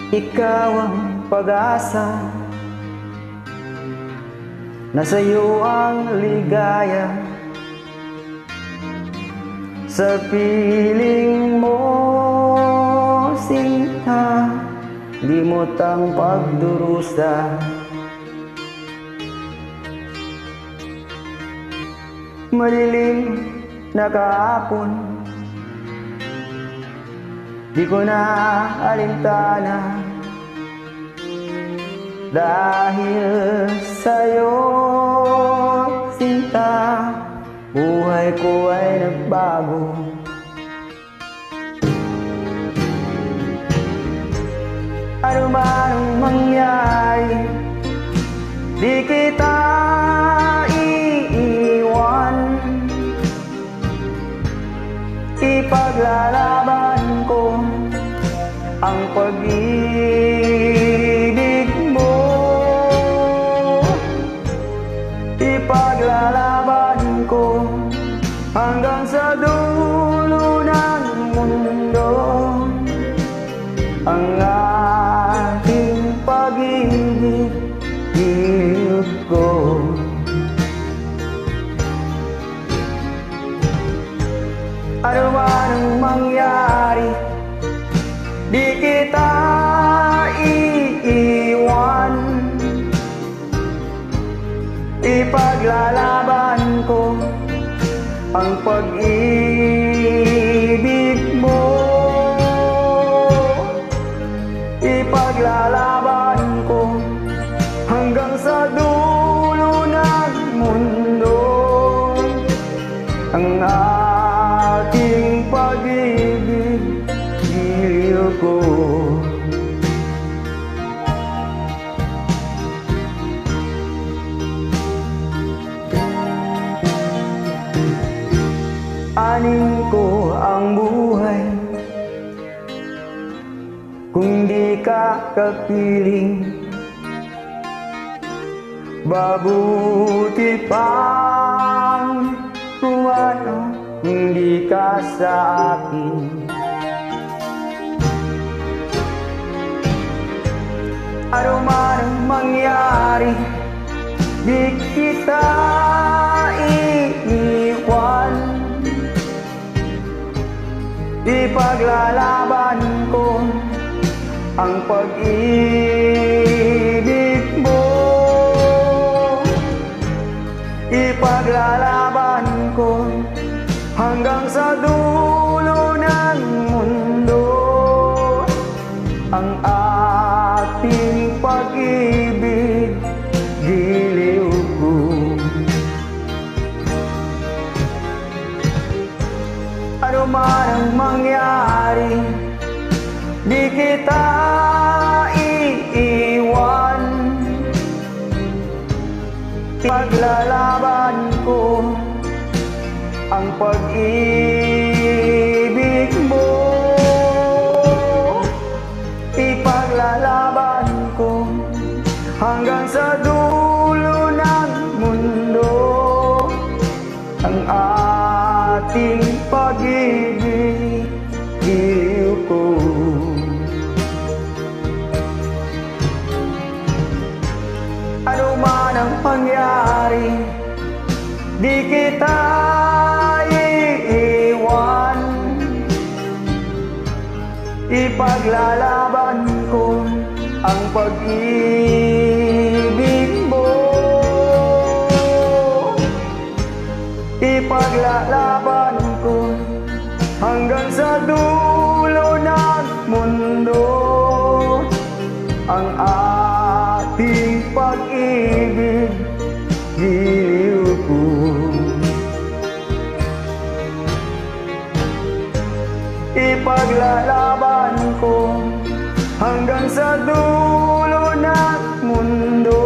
Ikaw ang pag-asa, nasa iyo ang ligaya. Sa piling mo, sinta, limot ang pagdurusa. Madilim na kahapon, di ko na alintana, dahil sa'yo, sinta, buhay ko ay nagbago. Ano man ang mangyari, di kita iiwan. Ipaglalaban ko ang pag-ibig mo. Ipaglalaban ko hanggang sa dulo ng mundo ang ating pag-ibig, giliw ko. Ano man ang mangyari, di kita iiwan. Ipaglalaban ko ang pag-ibig mo. Ipaglalaban ko hanggang sa dulo ng mundo ang ating pag-ibig, giliw ko. Anin ko ang buhay kung di ka kapiling. Mabuti pang kumano kung di ka sa akin. Ano man ang mangyari, di kita iiwan. Ipaglalaban ko ang pag-ibig mo. Ipaglalaban ko hanggang sa dulo ng mundo ang ating pag-ibig, giliw ko. Ano man ang mangyari, di kita iiwan. Paglalaban ko ang pag-ibig mo. Ipaglalaban ko hanggang sa dulo ng mundo ang ating pag-ibig, giliw ko. Ano man ang pangyari, di kita iiwan. Ipaglalaban ko ang pag-ibig mo. Ipaglalaban ko hanggang sa dulo ng mundo ang ating pag-ibig, giliw ko. Ipaglalaban ko hanggang sa dulo ng mundo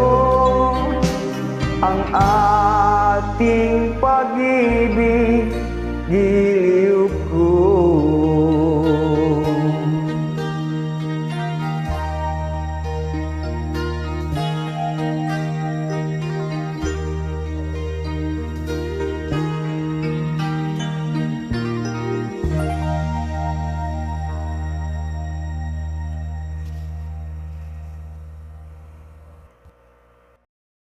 ang ating pag-ibig,